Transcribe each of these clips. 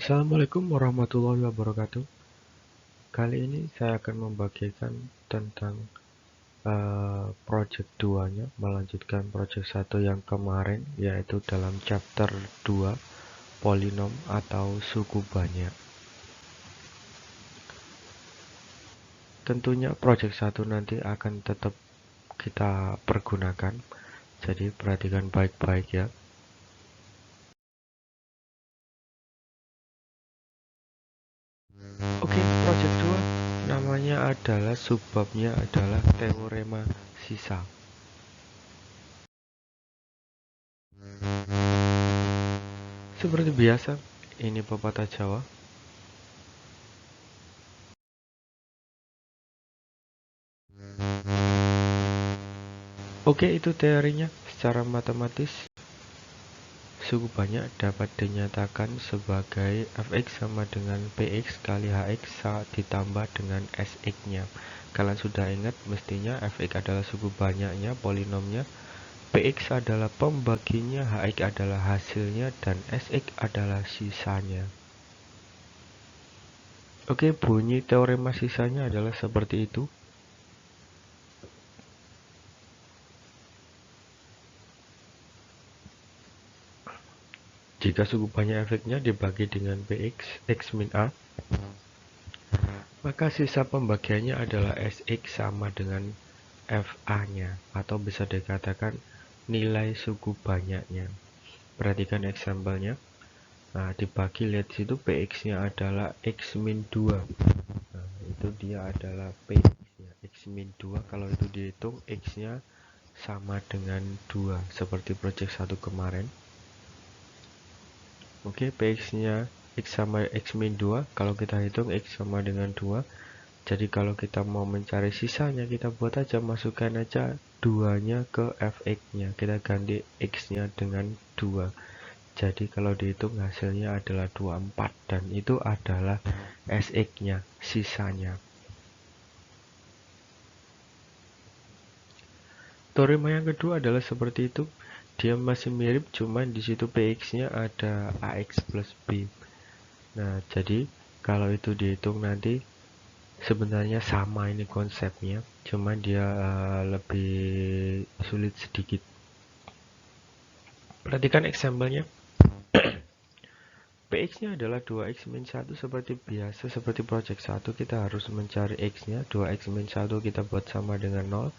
Assalamualaikum warahmatullahi wabarakatuh. Kali ini saya akan membagikan tentang project 2-nya, melanjutkan project 1 yang kemarin, yaitu dalam chapter 2, polinom atau suku banyak. Tentunya project 1 nanti akan tetap kita pergunakan, jadi perhatikan baik-baik ya. Oke, project 2 namanya adalah, subbabnya adalah teorema sisa. Seperti biasa, ini pepatah Jawa. Oke, itu teorinya. Secara matematis, suku banyak dapat dinyatakan sebagai fx sama dengan px kali hx ditambah dengan sx-nya. Kalian sudah ingat, mestinya fx adalah suku banyaknya, polinomnya, px adalah pembaginya, hx adalah hasilnya, dan sx adalah sisanya. Oke, bunyi teorema sisanya adalah seperti itu. Jika suku banyak fx-nya dibagi dengan px, x min a, maka sisa pembagiannya adalah Sx sama dengan Fa-nya, atau bisa dikatakan nilai suku banyaknya. Perhatikan example-nya. Nah, dibagi, lihat situ Px-nya adalah X min 2. Nah, itu dia adalah Px-nya. X min 2, kalau itu dihitung, X-nya sama dengan 2, seperti project 1 kemarin. Oke, Px-nya X sama X min 2, kalau kita hitung X sama dengan 2. Jadi kalau kita mau mencari sisanya, kita buat aja, masukkan aja 2-nya ke fx-nya. Kita ganti x-nya dengan 2. Jadi kalau dihitung hasilnya adalah 24, dan itu adalah sx-nya, sisanya. Teorema yang kedua adalah seperti itu. Dia masih mirip, cuman di situ px-nya ada ax plus b. Nah, jadi kalau itu dihitung nanti sebenarnya sama ini konsepnya, cuman dia lebih sulit sedikit. Perhatikan example-nya. Px-nya adalah 2x min 1, seperti biasa, seperti project 1 kita harus mencari x-nya. 2x min 1 kita buat sama dengan 0.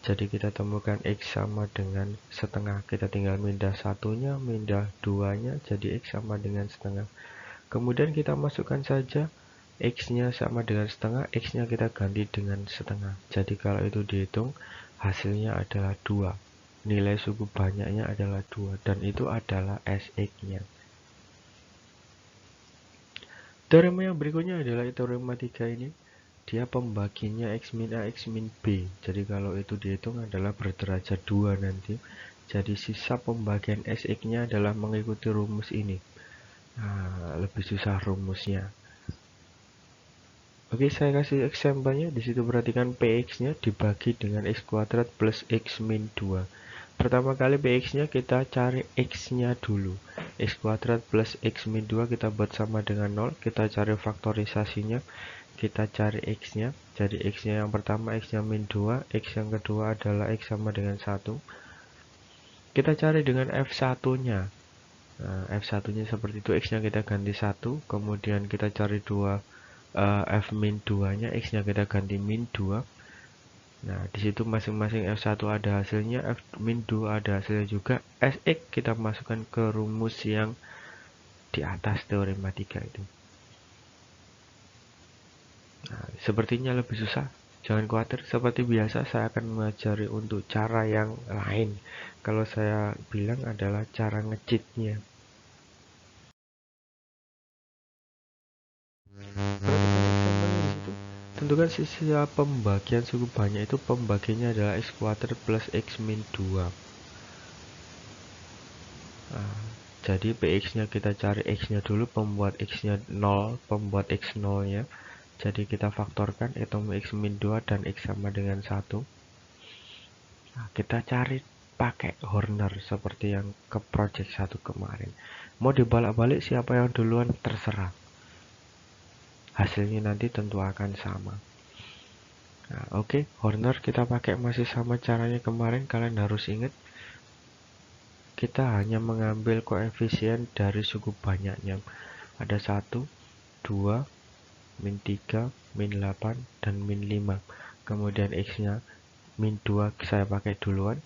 Jadi kita temukan x sama dengan setengah. Kita tinggal mindah 1-nya, mindah 2-nya, jadi x sama dengan setengah. Kemudian kita masukkan saja x-nya sama dengan setengah, x-nya kita ganti dengan setengah. Jadi kalau itu dihitung, hasilnya adalah 2. Nilai suku banyaknya adalah 2, dan itu adalah sx-nya. Teorema yang berikutnya adalah teorema 3 ini. Dia pembaginya x min a, x min b. Jadi kalau itu dihitung adalah berderajat 2 nanti. Jadi sisa pembagian sx-nya adalah mengikuti rumus ini. Nah, lebih susah rumusnya. Oke, saya kasih example-nya. Di situ perhatikan px-nya dibagi dengan x kuadrat plus x min 2. Pertama kali px-nya kita cari x-nya dulu. X kuadrat plus x min 2 kita buat sama dengan 0. Kita cari faktorisasinya. Kita cari x-nya. Jadi x-nya yang pertama x-nya min 2. X yang kedua adalah x sama dengan 1. Kita cari dengan f1-nya. Nah, f1-nya seperti itu. X-nya kita ganti 1. Kemudian kita cari 2. F min 2-nya, x-nya kita ganti min 2. Nah, disitu masing-masing F1 ada hasilnya, F min 2 ada hasilnya juga. Sx kita masukkan ke rumus yang di atas teorema 3 itu. Nah, sepertinya lebih susah. Jangan khawatir, seperti biasa saya akan mengajari untuk cara yang lain. Kalau saya bilang adalah cara nge-cheat-nya. Tentukan sisa pembagian suku banyak itu, pembagiannya adalah x kuadrat plus x min 2. Nah, jadi px-nya kita cari x-nya dulu, pembuat x-nya 0, pembuat x 0-nya. Jadi kita faktorkan, ketemu x min 2 dan x sama dengan 1. Nah, kita cari pakai Horner seperti yang ke project 1 kemarin. Mau dibalak-balik siapa yang duluan terserah. Hasilnya nanti tentu akan sama. Nah, oke, Horner kita pakai masih sama caranya kemarin. Kalian harus ingat, kita hanya mengambil koefisien dari suku banyaknya. Ada 1, 2, min 3, min 8, dan min 5. Kemudian X-nya min 2 saya pakai duluan.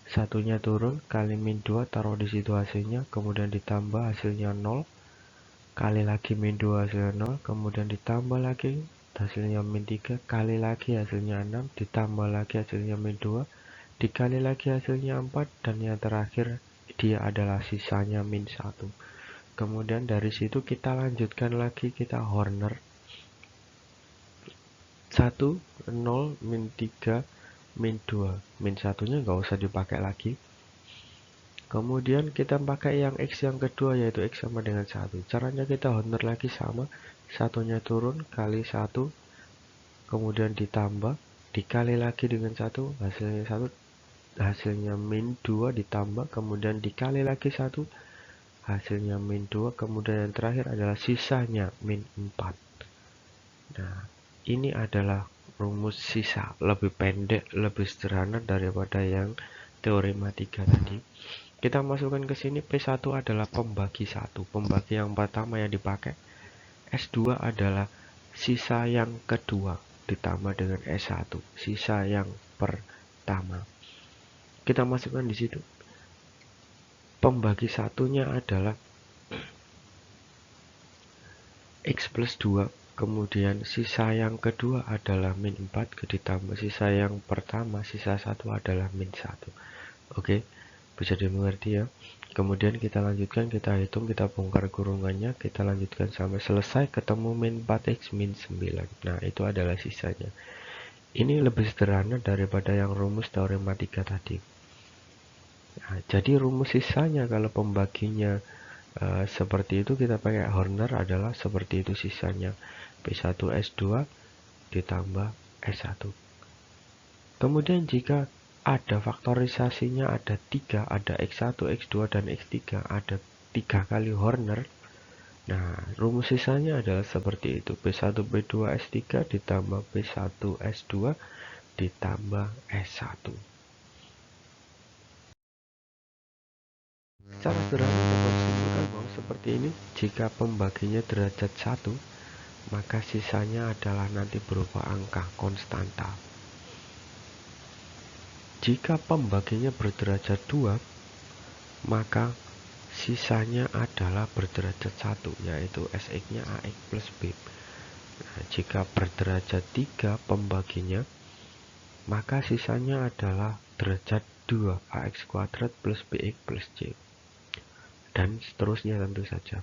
Satunya turun, kali min 2 taruh di situ hasilnya, kemudian ditambah hasilnya 0. Kali lagi min 2 hasilnya 0, kemudian ditambah lagi hasilnya min 3, kali lagi hasilnya 6, ditambah lagi hasilnya min 2, dikali lagi hasilnya 4, dan yang terakhir dia adalah sisanya min 1. Kemudian dari situ kita lanjutkan lagi, kita Horner 1, 0, min 3, min 2. Min satunya nggak usah dipakai lagi. Kemudian kita pakai yang X yang kedua, yaitu X sama dengan 1. Caranya kita Horner lagi sama. Satunya turun, kali 1, kemudian ditambah, dikali lagi dengan 1, hasilnya 1, hasilnya min 2 ditambah, kemudian dikali lagi 1, hasilnya min 2, kemudian yang terakhir adalah sisanya min 4. Nah, ini adalah rumus sisa, lebih pendek, lebih sederhana daripada yang teorema 3 tadi. Kita masukkan ke sini, P1 adalah pembagi 1, pembagi yang pertama yang dipakai. S2 adalah sisa yang kedua ditambah dengan S1, sisa yang pertama. Kita masukkan di situ. Pembagi satunya adalah X plus 2, kemudian sisa yang kedua adalah min 4, ditambah sisa yang pertama, sisa 1 adalah min 1. Oke, bisa dimengerti ya. Kemudian kita lanjutkan, kita hitung, kita bongkar kurungannya, kita lanjutkan sampai selesai, ketemu min 4x min 9. Nah, itu adalah sisanya. Ini lebih sederhana daripada yang rumus teorema 3 tadi. Nah, jadi rumus sisanya kalau pembaginya seperti itu, kita pakai Horner adalah seperti itu sisanya. P1 S2 ditambah S1. Kemudian jika ada faktorisasinya, ada 3, ada X1, X2, dan X3, ada 3 kali Horner. Nah, rumus sisanya adalah seperti itu. P1, P2, S3 ditambah P1, S2 ditambah S1. Secara sederhana dapat disimpulkan bahwa seperti ini. Jika pembaginya derajat 1, maka sisanya adalah nanti berupa angka konstanta. Jika pembaginya berderajat 2, maka sisanya adalah berderajat 1, yaitu Sx-nya Ax plus B. Nah, jika berderajat 3 pembaginya, maka sisanya adalah derajat 2, Ax kuadrat plus Bx plus C. Dan seterusnya tentu saja.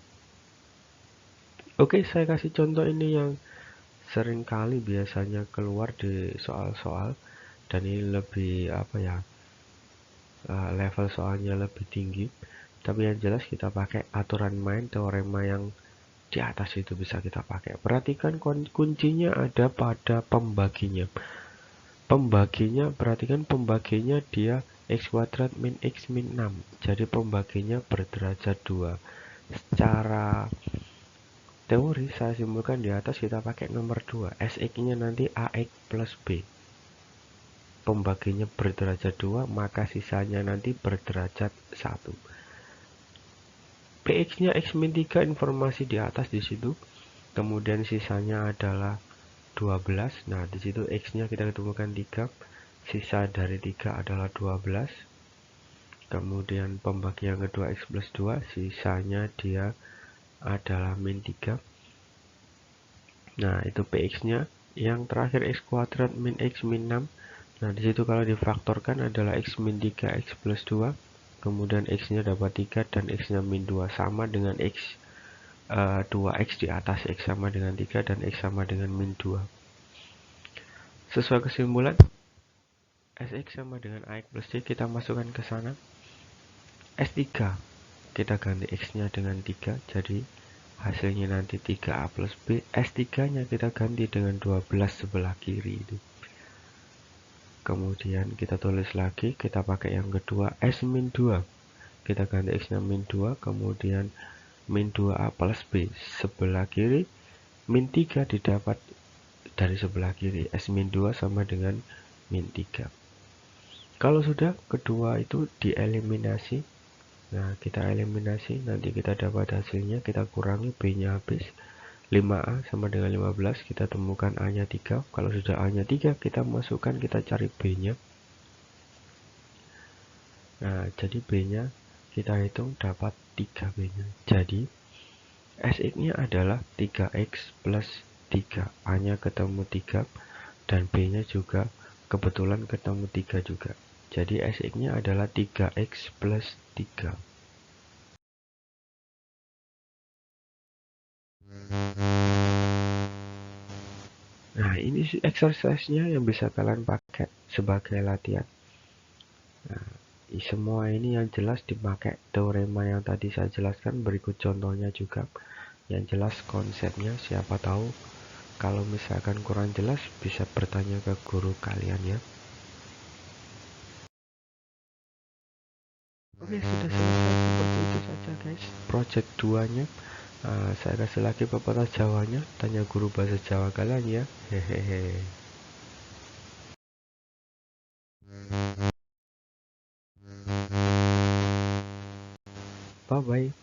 Oke, saya kasih contoh ini yang seringkali biasanya keluar di soal-soal. Dan ini lebih level soalnya lebih tinggi, tapi yang jelas kita pakai aturan main teorema yang di atas itu bisa kita pakai. Perhatikan kuncinya ada pada pembaginya. Perhatikan pembaginya dia X kuadrat min X min 6, jadi pembaginya berderajat 2. Secara teori saya simpulkan di atas, kita pakai nomor 2, Sx nya nanti Ax plus B. Pembaginya berderajat 2, maka sisanya nanti berderajat 1. Px-nya X min 3, informasi di atas di situ. Kemudian sisanya adalah 12. Nah, di situ X-nya kita ketemukan 3. Sisa dari 3 adalah 12. Kemudian pembagi yang kedua X plus 2, sisanya dia adalah min 3. Nah, itu Px-nya. Yang terakhir X kuadrat min X min 6. Nah, di situ kalau difaktorkan adalah X min 3 X plus 2, kemudian X-nya dapat 3 dan X-nya min 2, sama dengan X 2X di atas, X sama dengan 3 dan X sama dengan min 2. Sesuai kesimpulan, Sx sama dengan Ax plus C kita masukkan ke sana. S3 kita ganti X-nya dengan 3, jadi hasilnya nanti 3A plus B. S3-nya kita ganti dengan 12 sebelah kiri itu. kemudian kita tulis lagi, kita pakai yang kedua S min 2, kita ganti X nya min 2, kemudian min 2A plus B sebelah kiri, min 3 didapat dari sebelah kiri, S min 2 sama dengan min 3. Kalau sudah kedua itu dieliminasi, nah kita eliminasi, nanti kita dapat hasilnya, kita kurangi B nya habis, 5A sama dengan 15, kita temukan A nya 3. Kalau sudah A nya 3, kita masukkan, kita cari B nya. Nah, jadi B nya kita hitung dapat 3 B nya. Jadi Sx nya adalah 3x plus 3. A nya ketemu 3 dan B nya juga kebetulan ketemu 3 juga. Jadi Sx nya adalah 3x plus 3. Nah, ini exercise-nya yang bisa kalian pakai sebagai latihan. Nah, semua ini yang jelas dipakai teorema yang tadi saya jelaskan, berikut contohnya juga. Yang jelas konsepnya, siapa tahu kalau misalkan kurang jelas bisa bertanya ke guru kalian ya. Oke, sudah selesai, seperti itu saja guys project 2 nya. Saya kasih lagi pepatah Jawanya, tanya guru bahasa Jawa kalian ya. Hehehe. Bye bye.